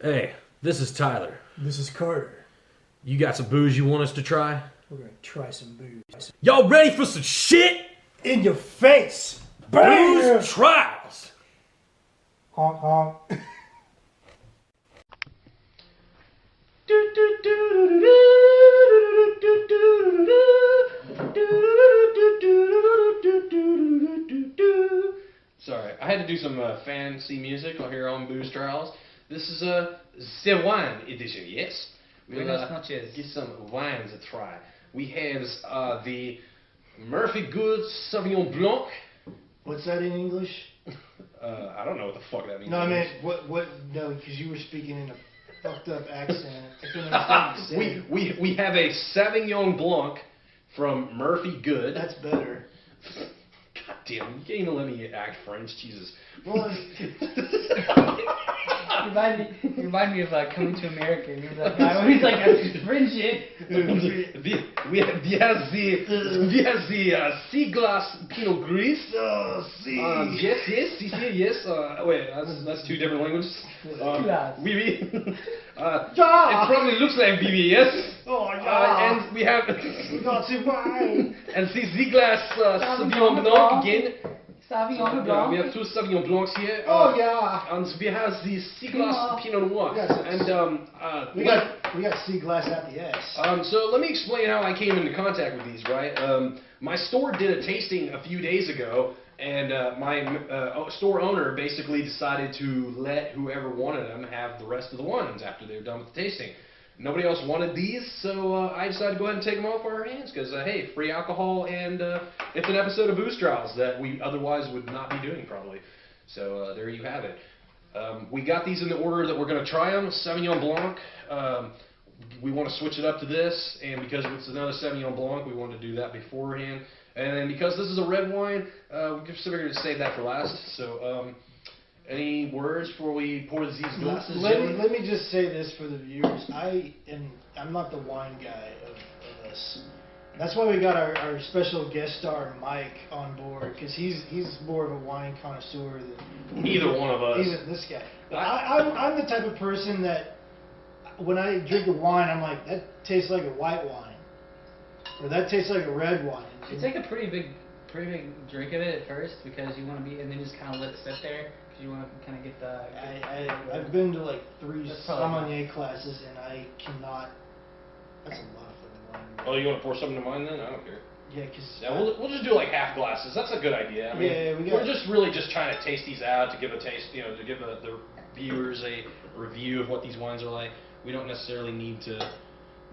Hey, this is Tyler. This is Carter. You got some booze you want us to try? We're gonna try some booze. Y'all ready for some shit? In your face! Booze trials! Honk honk. Sorry, I had to do some fancy music here on Booze Trials. This is a the wine edition, yes? Buenas noches. Get some wines to try. We have the Murphy Good Sauvignon Blanc. What's that in English? I don't know what the fuck that means. No, I mean, no, because you were speaking in a fucked up accent. I couldn't understand what you said. we have a Sauvignon Blanc from Murphy Good. That's better. God damn, you can't even let me act French, Jesus. Well, You remind me of Coming to America. Remember that guy when he's like, "I'm French shit." we have the sea glass Pinot Gris. Yes. Wait, that's two different languages. Oui. It probably looks like BB, yes. Oh yeah. And we have Nazi wine. and sea glass Sauvignon Blanc again. Sauvignon Yeah, Blanc. we have two Sauvignon Blancs here. Oh yeah. And we have the sea glass Pinot Noir. Yes. And We got sea glass at the S. So let me explain how I came into contact with these, right? My store did a tasting a few days ago, and my store owner basically decided to let whoever wanted them have the rest of the wines after they were done with the tasting. Nobody else wanted these, so I decided to go ahead and take them off our hands because, hey, free alcohol, and it's an episode of Booze Trials that we otherwise would not be doing probably. So there you have it. We got these in the order that we're going to try them. Sauvignon Blanc. We want to switch it up to this, and because it's another Sauvignon Blanc, we wanted to do that beforehand. And then because this is a red wine, we just figured to save that for last. So any words before we pour these glasses? Let me just say this for the viewers. I'm not the wine guy of us. That's why we got our special guest star Mike on board, because he's more of a wine connoisseur than Either one of us. Even this guy. I'm the type of person that when I drink a wine, I'm like, that tastes like a white wine, or that tastes like a red wine. You take a pretty big drink of it at first because you want to be, and then just kind of let it sit there because you want to kind of get the. I've been to like 3 That's probably sommelier classes, and I cannot. That's a lot of fucking wine. Oh, you want to pour something to mine then? I don't care. Yeah, because Yeah, we'll just do like half glasses. That's a good idea. I mean, Yeah, we're just really just trying to taste these out to give a taste, to give the viewers a review of what these wines are like. We don't necessarily need to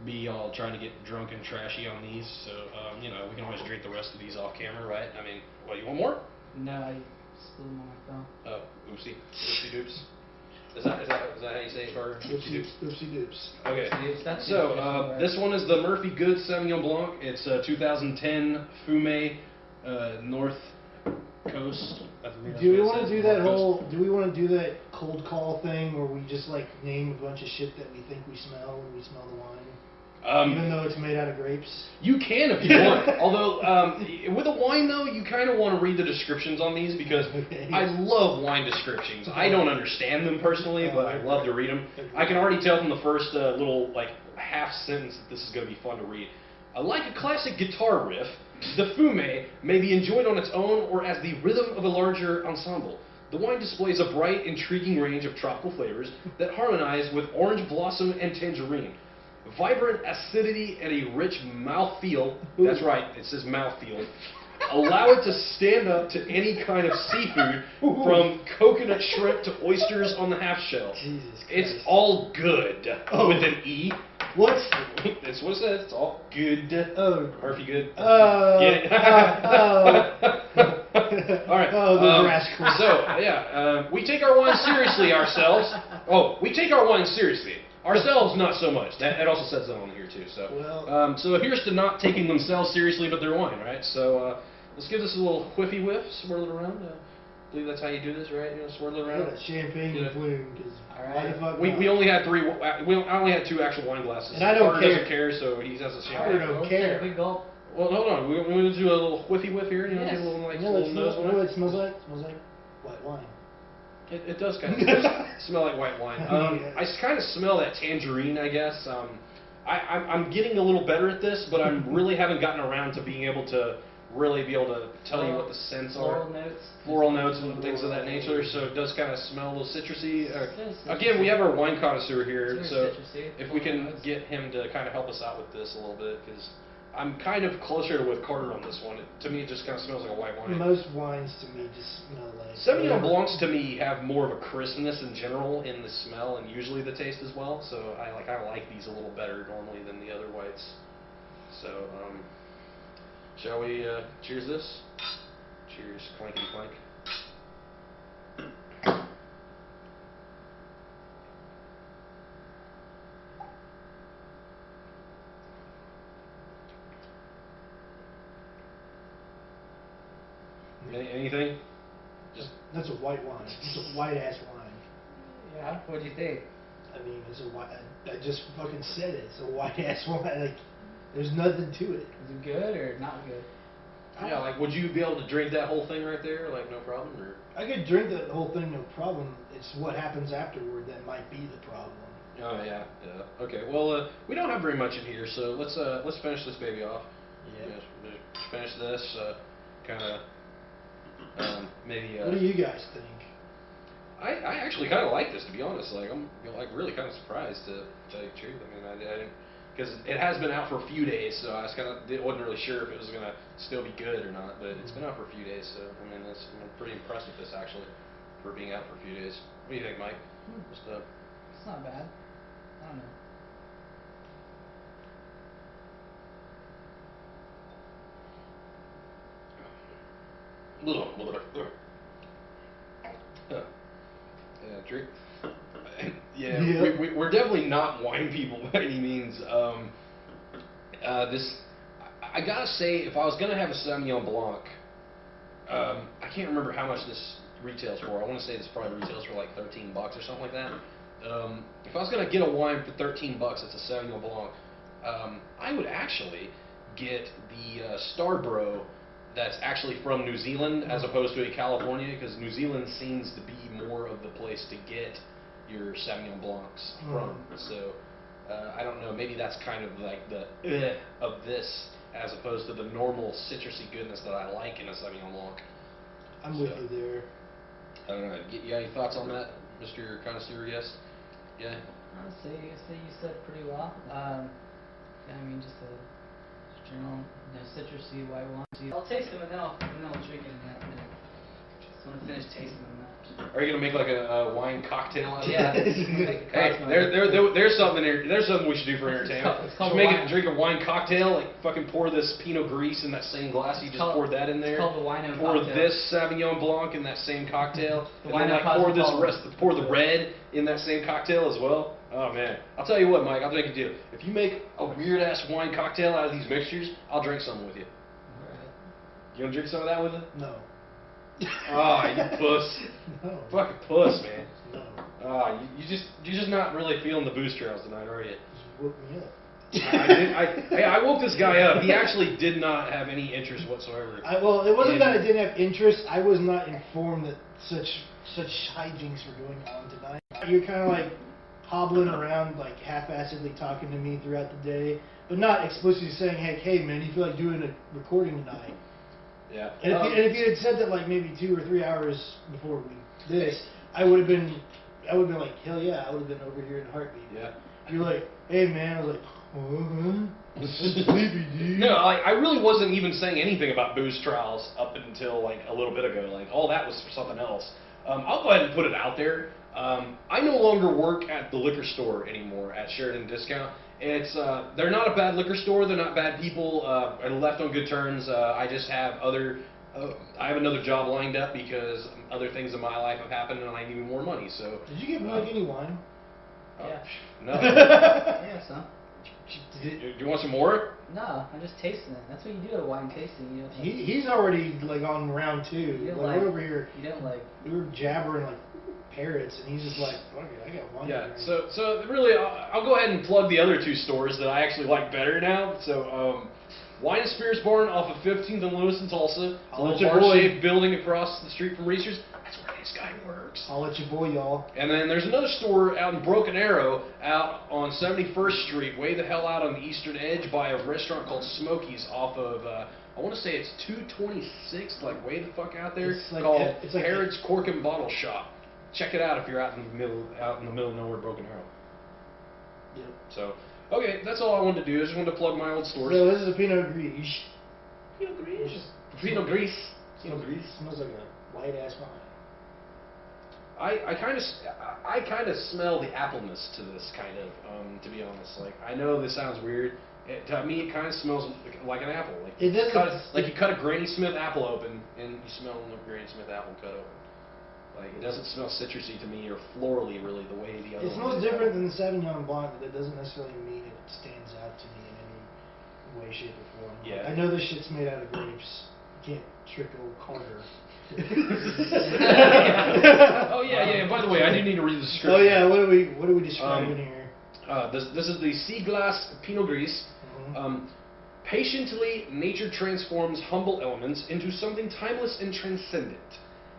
be all trying to get drunk and trashy on these, so we can always drink the rest of these off camera, right? I mean, what, you want more? No, I spilled them on my phone. Oh, oopsie doops. Is that how you say it, Carter? Oopsie doops. Oopsie doops. Okay. That's So, this one is the Murphy Good Sauvignon Blanc. It's 2010 Fume North Coast. Do we want to do that Do we want to do that cold call thing where we just like name a bunch of shit that we think we smell when we smell the wine, even though it's made out of grapes? You can if you want. Although, with a wine though, you kind of want to read the descriptions on these because I love wine descriptions. I don't understand them personally, but I love to read them. I can already tell from the first little like half sentence that this is going to be fun to read. Like a classic guitar riff, the Fume may be enjoyed on its own or as the rhythm of a larger ensemble. The wine displays a bright, intriguing range of tropical flavors that harmonize with orange blossom and tangerine. Vibrant acidity and a rich mouthfeel, that's right, it says mouthfeel, allow it to stand up to any kind of seafood, from coconut shrimp to oysters on the half shell. Jesus Christ. It's all good, with an E. What's That's what it says. It's all good. Oh. Murphy Good. Get it? All right. Oh, the rascals. So, yeah, we take our wine seriously ourselves. Oh, we take our wine seriously. Ourselves, not so much. That also says that on here, too. So, Well. so here's to not taking themselves seriously, but their wine, right? So, let's give this a little whiffy whiff, swirl it around. I believe that's how you do this, right? Swirl it around. Champagne and flume. We only had I only had 2 actual wine glasses. And I don't Carter care. doesn't care, so he has a Carter champagne. don't care. Big gulp. Well, hold on. We're going to do a little whiffy whiff here. Yes. Get a little, You know what little nose it smells like? It smells like white wine. It does kind of smell like white wine. I kind of smell that tangerine, I guess. I'm getting a little better at this, but I really haven't gotten around to being able to really be able to tell you what the scents are. Floral notes and things of that nature. So it does kind of smell a little citrusy. Again, we have our wine connoisseur here, so if we can get him to kind of help us out with this a little bit, because I'm kind of closer with Carter on this one. To me, it just kind of smells like a white wine. Most wines to me just smell like... Sauvignon Blancs to me have more of a crispness in general in the smell and usually the taste as well. So I like these a little better normally than the other whites. So shall we cheers this? Cheers, clankety clank. Anything? That's a white wine. It's a white ass wine. Yeah. What'd you think? I mean, it's a white. I just fucking said it. It's a white ass wine. Like, there's nothing to it. Is it good or not good? Yeah, like, would you be able to drink that whole thing right there, like, no problem, or? I could drink that whole thing, no problem. It's what happens afterward that might be the problem. Oh yeah. Okay. Well, we don't have very much in here, so let's finish this baby off. Yeah. Just finish this. Kind of. Maybe. What do you guys think? I actually kind of like this, to be honest. Like, I'm really kind of surprised to tell you the truth. I mean, I didn't, because it has been out for a few days, so I wasn't really sure if it was gonna still be good or not. But it's been out for a few days, so I mean, I'm pretty impressed with this actually, for being out for a few days. What do you think, Mike? It's not bad. I don't know. Drink. Yeah, yeah. We're definitely not wine people by any means. I gotta say, if I was gonna have a Sauvignon Blanc, I can't remember how much this retails for. I want to say this probably retails for like $13 or something like that. If I was gonna get a wine for $13, it's a Sauvignon Blanc. I would actually get the Starbro that's actually from New Zealand as opposed to a California, because New Zealand seems to be more of the place to get your Sauvignon Blancs from. So I don't know, maybe that's kind of like the of this as opposed to the normal citrusy goodness that I like in a Sauvignon Blanc. I'm with you there. I don't know. You got any thoughts on that, Mr. Connoisseur? Yes? Yeah? Honestly, I say you said pretty well. Yeah, I mean, just a general, citrusy white wine. I'll taste them and then I'll drink it in that minute. Just want to finish tasting them now. Are you gonna make like a wine cocktail out of it? Yeah. Hey, there's something here. There's something we should do for entertainment. It's called Drink a wine cocktail. Like fucking pour this Pinot Gris in that same glass. You just poured that in there. It's called the wino pour cocktail. this Sauvignon Blanc in that same cocktail. The and then wino like pour the red in that same cocktail as well. Oh man, I'll tell you what, Mike. I'll drink a deal. If you make a weird ass wine cocktail out of these mixtures, I'll drink some with you. Alright. You wanna drink some of that with it? No. Oh, you puss. No. Fucking puss, man. No. You're just not really feeling the booze trails tonight, are you? Just woke me up. I woke this guy up. He actually did not have any interest whatsoever. Well, it wasn't that I didn't have interest. I was not informed that such hijinks were going on tonight. You're kind of like hobbling around, like half-assedly talking to me throughout the day, but not explicitly saying, "Hey, man, you feel like doing a recording tonight?" Yeah. And if you had said that like maybe 2 or 3 hours before we did this, I would have been like, hell yeah, I would have been over here in a heartbeat. Yeah. You're like, hey man, I was like, I'm sleepy, dude. No, I really wasn't even saying anything about booze trials up until like a little bit ago. Like all that was for something else. I'll go ahead and put it out there. I no longer work at the liquor store anymore at Sheridan Discount. It's they're not a bad liquor store. They're not bad people. I left on good terms. I just have I have another job lined up because other things in my life have happened and I need more money. So did you give Mike any wine? Yeah. No. Yeah, some. Do you want some more? No, I'm just tasting it. That's what you do at wine tasting. You don't He's already like on round 2. You don't like, we're over here. You don't like. We were jabbering like parrots, and he's just like, fuck it, I got wine. Yeah. to drink. So really, I'll go ahead and plug the other 2 stores that I actually like better now. So Wine and Spirits Barn off of 15th and Lewis in Tulsa. It's a little bar-shaped building across the street from Reese's. That's where this guy works. works. I'll let you boy, y'all. And then there's another store out in Broken Arrow, out on 71st Street, way the hell out on the eastern edge by a restaurant called Smokies off of, I want to say it's 226, like way the fuck out there, It's like- called it's like- Harrod's Cork and Bottle Shop. Check it out if you're out in the middle of nowhere, Broken Arrow. Yep. So, okay, that's all I wanted to do. I just wanted to plug my old stores. So this is a Pinot Gris. Pinot Gris. Pinot Gris. Pinot Gris. Smells like a white ass wine. I kind of smell the appleness to this, kind of, to be honest. Like, I know this sounds weird. To me, it kind of smells like an apple. Like It doesn't. like you cut a Granny Smith apple open, and you smell a Granny Smith apple cut open. Like, it doesn't smell citrusy to me, or florally, really, the way the other It one smells does. different than the Sauvignon Blanc, but that doesn't necessarily mean it stands out to me in any way, shape, or form. Yeah. I know this shit's made out of grapes. You can't trick old Carter. Oh yeah. By the way, I do need to read the description. Oh yeah, what are we describing here? This is the Sea Glass Pinot Gris. Mhm. Patiently, nature transforms humble elements into something timeless and transcendent.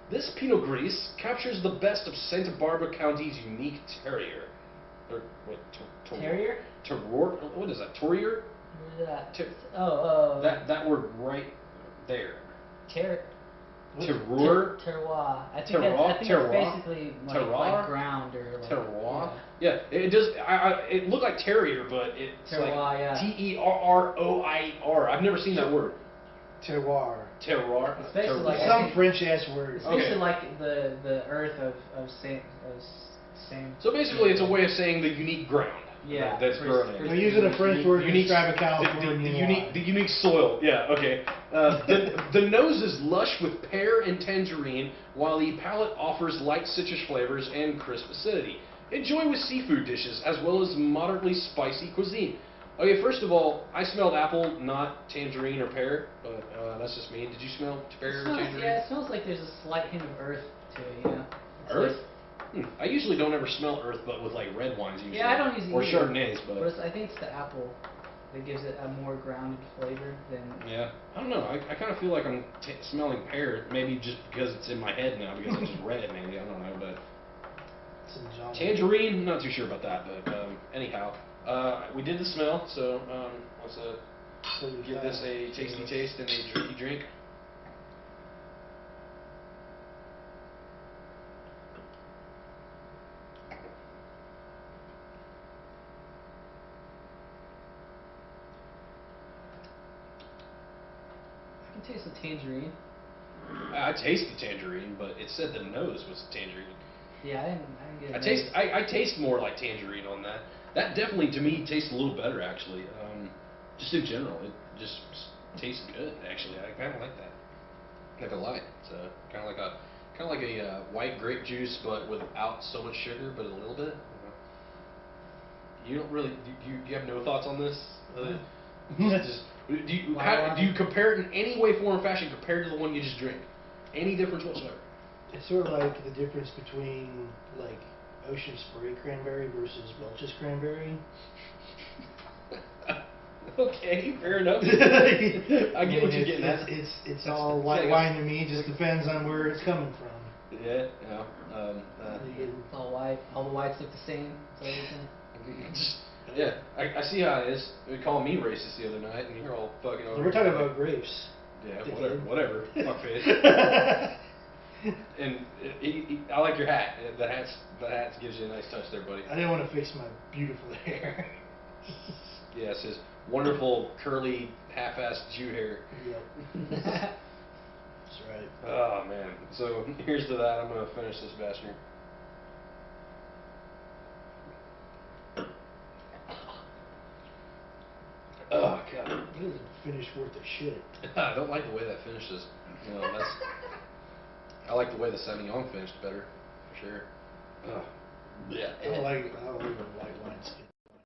This Pinot Gris captures the best of Santa Barbara County's unique terroir. Or what? Terrier? Terroir? What is that? Terrier? Where's that? Ter- Oh. That word right there. Terroir. Terroir. I think Terroir? that's Terroir? basically like Terroir? ground or like. Terroir. Yeah, it does. It looked like terrier, but it's Terroir, like yeah. Terroir. I've never seen that word. Terroir. Terroir. It's basically like- Some French ass word. It's Okay. basically like the earth of same. So basically, it's a way of saying the unique ground. Yeah. That's for- grown for- in. We're using a French word to Unique- describe a California the unique soil. Yeah. Okay. The nose is lush with pear and tangerine, while the palate offers light citrus flavors and crisp acidity. Enjoy with seafood dishes as well as moderately spicy cuisine. Okay, first of all, I smelled apple, not tangerine or pear, but that's just me. Did you smell pear or tangerine? Yeah, it smells like there's a slight hint of earth to it, you know? It's Earth? like- I usually don't ever smell earth, but with like red wines usually. Yeah, I don't usually Or either. Chardonnays, but I think it's the apple that gives it a more grounded flavor than. yeah, I don't know. I kind of feel like I'm smelling pear, maybe just because it's in my head now because I just read it. Maybe I don't know, but Some genre. tangerine, I'm not too sure about that. But anyhow, we did the smell, so let's So you give got- this a tasty taste and a drinky drink. I can taste the tangerine. I taste the tangerine, but it said the nose was tangerine. Yeah, I didn't get it. I taste more like tangerine on that. That definitely, to me, tastes a little better, actually. Just in general, it just tastes good, actually. I kind of like that. Not gonna lie. It's kind of like a white grape juice, but without so much sugar, but a little bit. You don't really. Do you have no thoughts on this? Just, do you compare it in any way, form, or fashion compared to the one you just drink? Any difference whatsoever? It's sort of like the difference between like Ocean Spray cranberry versus Welch's cranberry. Okay, fair enough. I get what you're getting at. It's all white wine to me. Just depends on where it's coming from. Yeah. You get- It's all white. All the whites look the same. That's all you're saying. Yeah, I see how it is. They called me racist the other night, and you're all fucking over. We're talking about grapes. Yeah, dickhead. whatever. Fuckface. And I like your hat. The hat gives you a nice touch there, buddy. I didn't want to fix my beautiful hair. Yes, his wonderful curly half-assed Jew hair. Yep. That's right. Oh man. So here's to that. I'm gonna finish this bastard. Oh god. It was a finish worth of shit. I don't like the way that finishes. You know, I like the way the Sauvignon finished better, for sure. Yeah. I don't like a white wine skin.